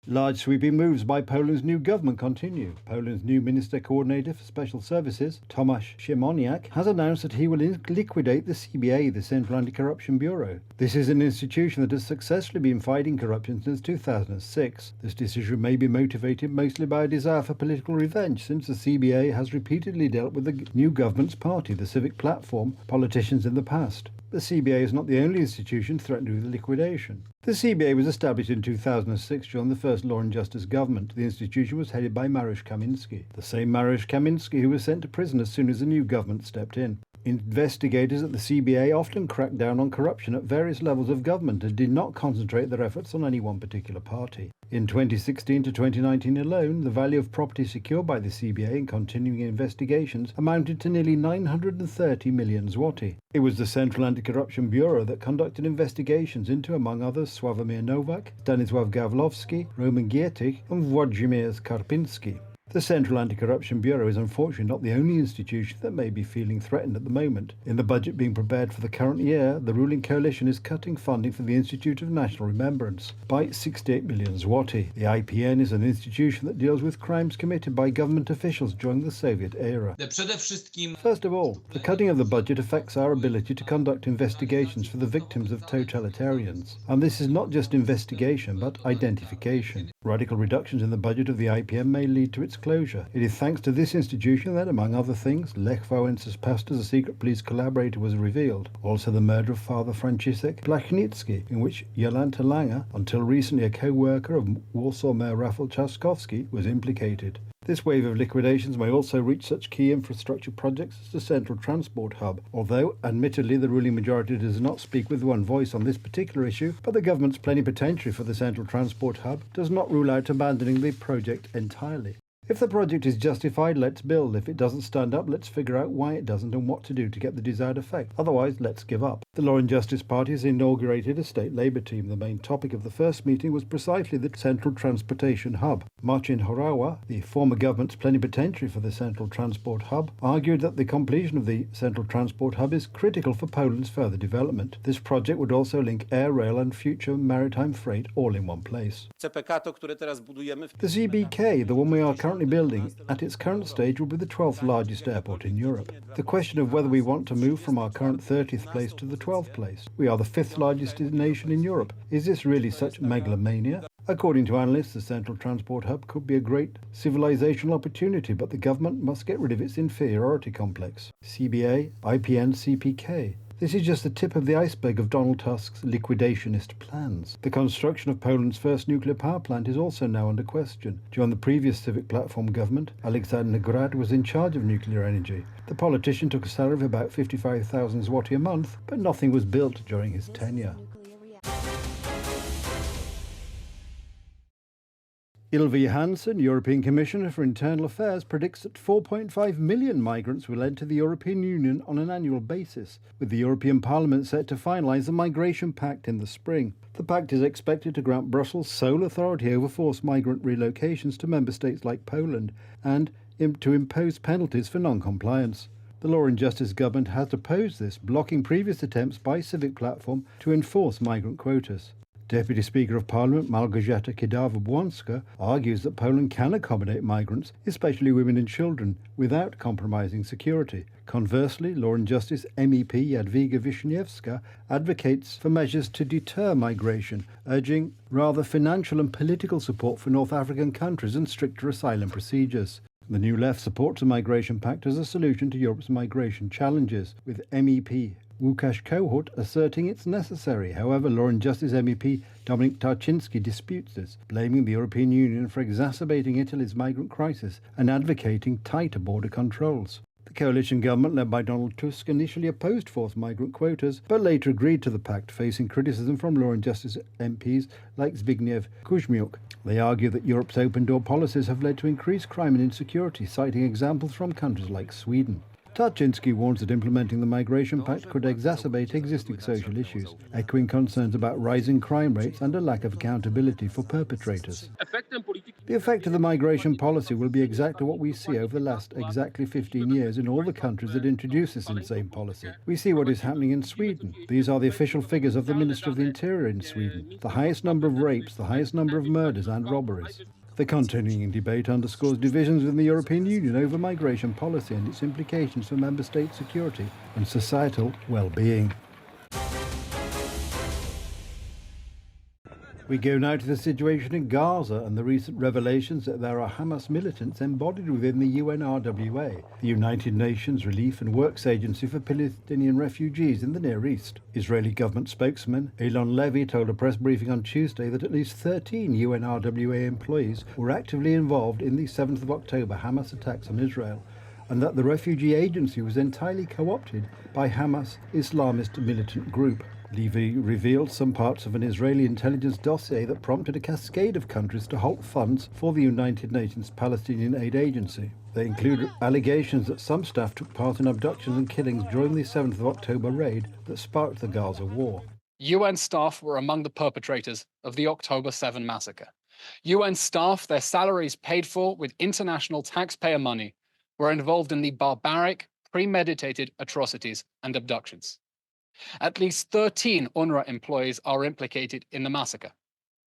Large sweeping moves by Poland's new government continue. Poland's new Minister Coordinator for Special Services, Tomasz Siemoniak, has announced that he will liquidate the CBA, the Central Anti-Corruption Bureau. This is an institution that has successfully been fighting corruption since 2006. This decision may be motivated mostly by a desire for political revenge, since the CBA has repeatedly dealt with the new government's party, the Civic Platform, politicians in the past. The CBA is not the only institution threatened with liquidation. The CBA was established in 2006 during the first Law and Justice government. The institution was headed by Mariusz Kamiński, the same Mariusz Kamiński who was sent to prison as soon as the new government stepped in. Investigators at the CBA often cracked down on corruption at various levels of government and did not concentrate their efforts on any one particular party. In 2016 to 2019 alone, the value of property secured by the CBA in continuing investigations amounted to nearly 930 million zloty. It was the Central Anti-Corruption Bureau that conducted investigations into, among others, Sławomir Nowak, Stanisław Gawlowski, Roman Giertych and Włodzimierz Karpiński. The Central Anti-Corruption Bureau is unfortunately not the only institution that may be feeling threatened at the moment. In the budget being prepared for the current year, the ruling coalition is cutting funding for the Institute of National Remembrance by 68 million zloty. The IPN is an institution that deals with crimes committed by government officials during the Soviet era. First of all, the cutting of the budget affects our ability to conduct investigations for the victims of totalitarians. And this is not just investigation, but identification. Radical reductions in the budget of the IPN may lead to its closure. It is thanks to this institution that, among other things, Lech Wałęsa's past as a secret police collaborator was revealed. Also the murder of Father Franciszek Blachnicki, in which Jolanta Lange, until recently a co-worker of Warsaw Mayor Rafał Trzaskowski, was implicated. This wave of liquidations may also reach such key infrastructure projects as the Central Transport Hub, although admittedly the ruling majority does not speak with one voice on this particular issue, but the government's plenipotentiary for the Central Transport Hub does not rule out abandoning the project entirely. If the project is justified, let's build. If it doesn't stand up, let's figure out why it doesn't and what to do to get the desired effect. Otherwise, let's give up. The Law and Justice Party has inaugurated a state Labour team. The main topic of the first meeting was precisely the Central Transportation Hub. Marcin Horała, the former government's plenipotentiary for the Central Transport Hub, argued that the completion of the Central Transport Hub is critical for Poland's further development. This project would also link air, rail and future maritime freight all in one place. The CBK, the one we are currently building, at its current stage will be the 12th largest airport in Europe. The question of whether we want to move from our current 30th place to the 12th place. We are the 5th largest nation in Europe. Is this really such megalomania? According to analysts, the Central Transport Hub could be a great civilizational opportunity, but the government must get rid of its inferiority complex. CBA, IPN, CPK. This is just the tip of the iceberg of Donald Tusk's liquidationist plans. The construction of Poland's first nuclear power plant is also now under question. During the previous Civic Platform government, Alexander Grad was in charge of nuclear energy. The politician took a salary of about 55,000 zloty a month, but nothing was built during his tenure. Ylva Johansson, European Commissioner for Internal Affairs, predicts that 4.5 million migrants will enter the European Union on an annual basis, with the European Parliament set to finalise the Migration Pact in the spring. The Pact is expected to grant Brussels sole authority over forced migrant relocations to member states like Poland and to impose penalties for non-compliance. The Law and Justice Government has opposed this, blocking previous attempts by Civic Platform to enforce migrant quotas. Deputy Speaker of Parliament Małgorzata Kidawa-Błońska argues that Poland can accommodate migrants, especially women and children, without compromising security. Conversely, Law and Justice MEP Jadwiga Wiśniewska advocates for measures to deter migration, urging rather financial and political support for North African countries and stricter asylum procedures. The New Left supports the Migration Pact as a solution to Europe's migration challenges, with MEP Łukasz Kohout asserting it's necessary. However, Law and Justice MEP Dominik Tarczyński disputes this, blaming the European Union for exacerbating Italy's migrant crisis and advocating tighter border controls. The coalition government led by Donald Tusk initially opposed forced migrant quotas, but later agreed to the pact, facing criticism from Law and Justice MPs like Zbigniew Kuźmiuk. They argue that Europe's open-door policies have led to increased crime and insecurity, citing examples from countries like Sweden. Tarczynski warns that implementing the Migration Pact could exacerbate existing social issues, echoing concerns about rising crime rates and a lack of accountability for perpetrators. The effect of the migration policy will be exactly what we see over the last exactly 15 years in all the countries that introduce this insane policy. We see what is happening in Sweden. These are the official figures of the Minister of the Interior in Sweden. The highest number of rapes, the highest number of murders and robberies. The continuing debate underscores divisions within the European Union over migration policy and its implications for member state security and societal well-being. We go now to the situation in Gaza and the recent revelations that there are Hamas militants embodied within the UNRWA, the United Nations Relief and Works Agency for Palestinian Refugees in the Near East. Israeli government spokesman Elon Levy told a press briefing on Tuesday that at least 13 UNRWA employees were actively involved in the 7th of October Hamas attacks on Israel, and that the refugee agency was entirely co-opted by Hamas Islamist militant group. Levy revealed some parts of an Israeli intelligence dossier that prompted a cascade of countries to halt funds for the United Nations Palestinian Aid Agency. They include allegations that some staff took part in abductions and killings during the 7th of October raid that sparked the Gaza war. UN staff were among the perpetrators of the October 7 massacre. UN staff, their salaries paid for with international taxpayer money, were involved in the barbaric, premeditated atrocities and abductions. At least 13 UNRWA employees are implicated in the massacre.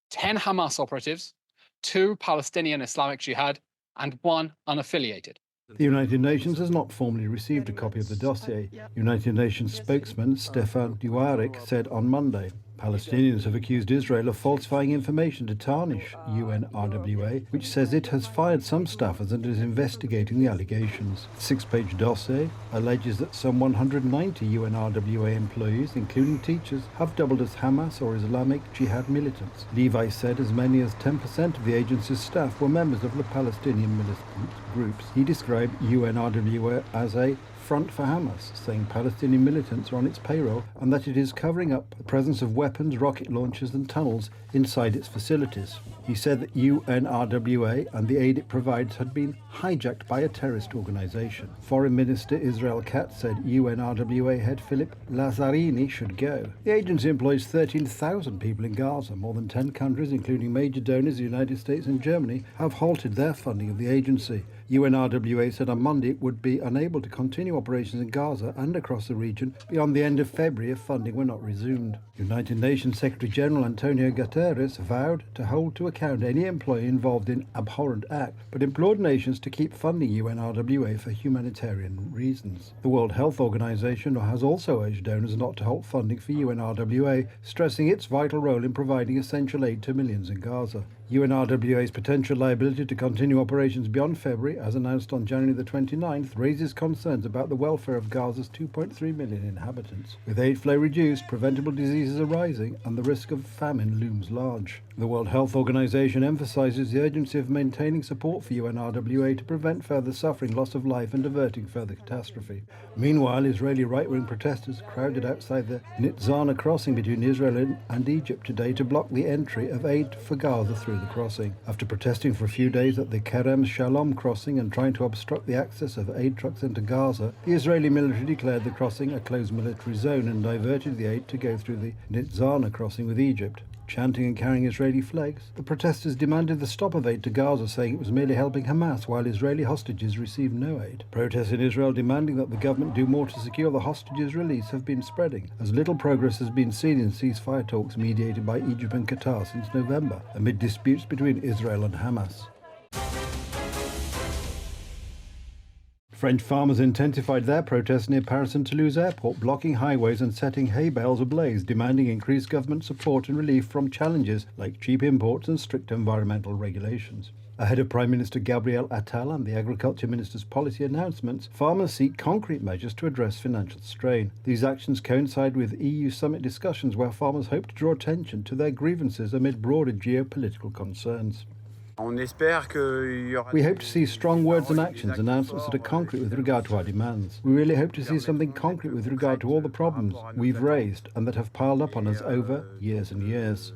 10 Hamas operatives, 2 Palestinian Islamic Jihad, and 1 unaffiliated. The United Nations has not formally received a copy of the dossier. United Nations spokesman Stefan Dujarric said on Monday. Palestinians have accused Israel of falsifying information to tarnish UNRWA, which says it has fired some staffers and is investigating the allegations. The 6-page dossier alleges that some 190 UNRWA employees, including teachers, have doubled as Hamas or Islamic Jihad militants. Levi said as many as 10% of the agency's staff were members of the Palestinian militant groups. He described UNRWA as a front for Hamas, saying Palestinian militants are on its payroll and that it is covering up the presence of weapons, rocket launchers and tunnels inside its facilities. He said that UNRWA and the aid it provides had been hijacked by a terrorist organization. Foreign Minister Israel Katz said UNRWA head Philip Lazzarini should go. The agency employs 13,000 people in Gaza. More than 10 countries, including major donors the United States and Germany, have halted their funding of the agency. UNRWA said on Monday it would be unable to continue operations in Gaza and across the region beyond the end of February if funding were not resumed. United Nations Secretary General Antonio Guterres vowed to hold to account any employee involved in abhorrent act, but implored nations to keep funding UNRWA for humanitarian reasons. The World Health Organization has also urged donors not to halt funding for UNRWA, stressing its vital role in providing essential aid to millions in Gaza. UNRWA's potential liability to continue operations beyond February, as announced on January the 29th, raises concerns about the welfare of Gaza's 2.3 million inhabitants. With aid flow reduced, preventable diseases are rising, and the risk of famine looms large. The World Health Organization emphasizes the urgency of maintaining support for UNRWA to prevent further suffering, loss of life, and averting further catastrophe. Meanwhile, Israeli right-wing protesters crowded outside the Nitzana crossing between Israel and Egypt today to block the entry of aid for Gaza through the crossing. After protesting for a few days at the Kerem Shalom crossing and trying to obstruct the access of aid trucks into Gaza, the Israeli military declared the crossing a closed military zone and diverted the aid to go through the Nitzana crossing with Egypt. Chanting and carrying Israeli flags, the protesters demanded the stop of aid to Gaza, saying it was merely helping Hamas while Israeli hostages received no aid. Protests in Israel demanding that the government do more to secure the hostages' release have been spreading, as little progress has been seen in ceasefire talks mediated by Egypt and Qatar since November, amid disputes between Israel and Hamas. French farmers intensified their protests near Paris and Toulouse airport, blocking highways and setting hay bales ablaze, demanding increased government support and relief from challenges like cheap imports and strict environmental regulations. Ahead of Prime Minister Gabriel Attal and the Agriculture Minister's policy announcements, farmers seek concrete measures to address financial strain. These actions coincide with EU summit discussions where farmers hope to draw attention to their grievances amid broader geopolitical concerns. We hope to see strong words and actions, announcements that are concrete with regard to our demands. We really hope to see something concrete with regard to all the problems we've raised and that have piled up on us over years and years.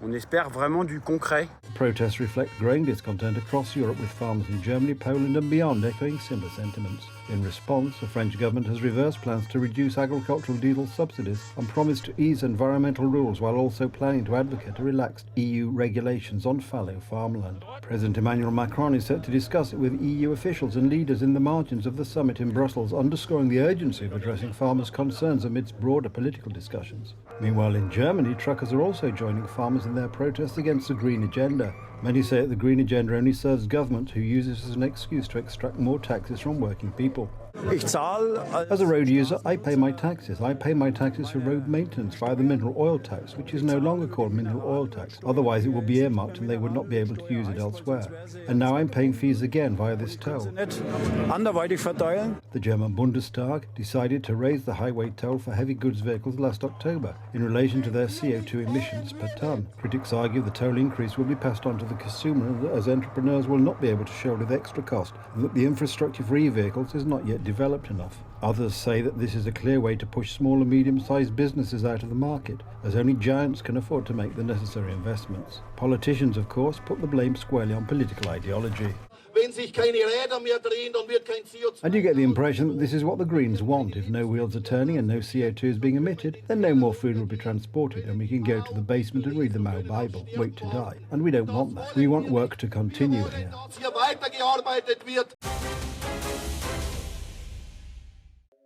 On espère vraiment du concret. Protests reflect growing discontent across Europe, with farmers in Germany, Poland and beyond echoing similar sentiments. In response, the French government has reversed plans to reduce agricultural diesel subsidies and promised to ease environmental rules, while also planning to advocate relaxed EU regulations on fallow farmland. President Emmanuel Macron is set to discuss it with EU officials and leaders in the margins of the summit in Brussels, underscoring the urgency of addressing farmers' concerns amidst broader political discussions. Meanwhile, in Germany, truckers are also joining farmers in their protests against the Green Agenda. Many say that the Green Agenda only serves government, who use it as an excuse to extract more taxes from working people. As a road user, I pay my taxes. I pay my taxes for road maintenance via the mineral oil tax, which is no longer called mineral oil tax. Otherwise, it would be earmarked and they would not be able to use it elsewhere. And now I'm paying fees again via this toll. The German Bundestag decided to raise the highway toll for heavy goods vehicles last October in relation to their CO2 emissions per tonne. Critics argue the toll increase will be passed on to the consumer, as entrepreneurs will not be able to shoulder the extra cost, and that the infrastructure for e-vehicles is not yet developed enough. Others say that this is a clear way to push small and medium-sized businesses out of the market, as only giants can afford to make the necessary investments. Politicians, of course, put the blame squarely on political ideology. And you get the impression that this is what the Greens want. If no wheels are turning and no CO2 is being emitted, then no more food will be transported and we can go to the basement and read the Mao Bible, wait to die. And we don't want that. We want work to continue here.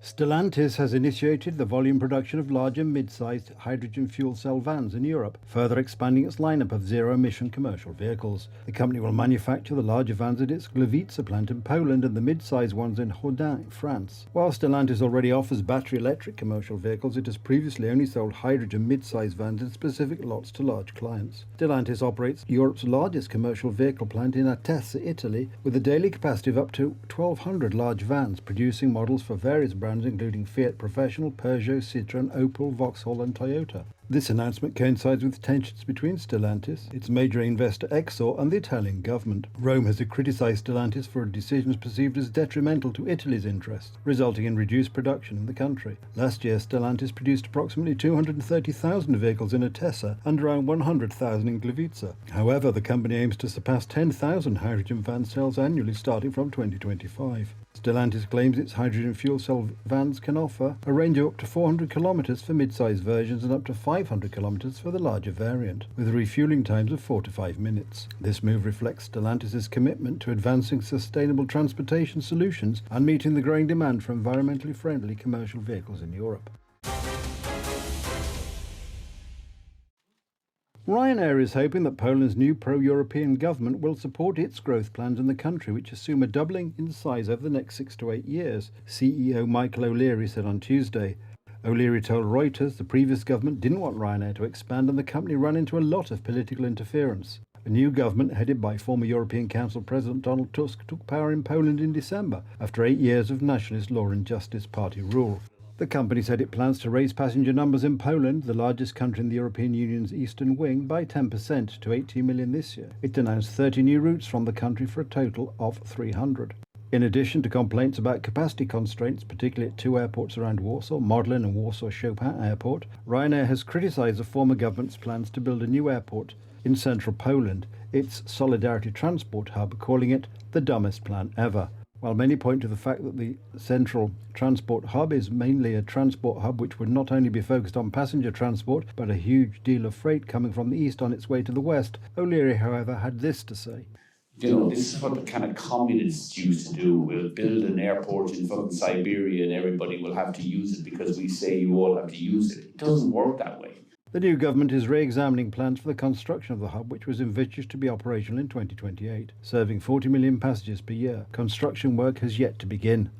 Stellantis has initiated the volume production of large and mid-sized hydrogen fuel cell vans in Europe, further expanding its lineup of zero-emission commercial vehicles. The company will manufacture the larger vans at its Gliwice plant in Poland and the mid-sized ones in Hodin, France. While Stellantis already offers battery-electric commercial vehicles, it has previously only sold hydrogen mid-sized vans in specific lots to large clients. Stellantis operates Europe's largest commercial vehicle plant in Atessa, Italy, with a daily capacity of up to 1,200 large vans, producing models for various brands including Fiat Professional, Peugeot, Citroën, Opel, Vauxhall and Toyota. This announcement coincides with tensions between Stellantis, its major investor Exor, and the Italian government. Rome has criticised Stellantis for decisions perceived as detrimental to Italy's interests, resulting in reduced production in the country. Last year, Stellantis produced approximately 230,000 vehicles in Atessa and around 100,000 in Gliwice. However, the company aims to surpass 10,000 hydrogen van sales annually starting from 2025. Stellantis claims its hydrogen fuel cell vans can offer a range of up to 400 kilometres for mid-size versions and up to 500 kilometres for the larger variant, with refuelling times of 4 to 5 minutes. This move reflects Stellantis' commitment to advancing sustainable transportation solutions and meeting the growing demand for environmentally friendly commercial vehicles in Europe. Ryanair is hoping that Poland's new pro-European government will support its growth plans in the country, which assume a doubling in size over the next 6 to 8 years, CEO Michael O'Leary said on Tuesday. O'Leary told Reuters the previous government didn't want Ryanair to expand and the company ran into a lot of political interference. A new government headed by former European Council President Donald Tusk took power in Poland in December after 8 years of Nationalist Law and Justice Party rule. The company said it plans to raise passenger numbers in Poland, the largest country in the European Union's eastern wing, by 10% to 80 million this year. It announced 30 new routes from the country for a total of 300. In addition to complaints about capacity constraints, particularly at 2 airports around Warsaw, Modlin and Warsaw Chopin Airport, Ryanair has criticised the former government's plans to build a new airport in central Poland, its Solidarity Transport hub, calling it the dumbest plan ever. While many point to the fact that the central transport hub is mainly a transport hub which would not only be focused on passenger transport, but a huge deal of freight coming from the east on its way to the west, O'Leary, however, had this to say. You know, this is what the kind of communists used to do. We'll build an airport in fucking Siberia and everybody will have to use it because we say you all have to use it. It doesn't work that way. The new government is re-examining plans for the construction of the hub, which was envisaged to be operational in 2028, serving 40 million passengers per year. Construction work has yet to begin.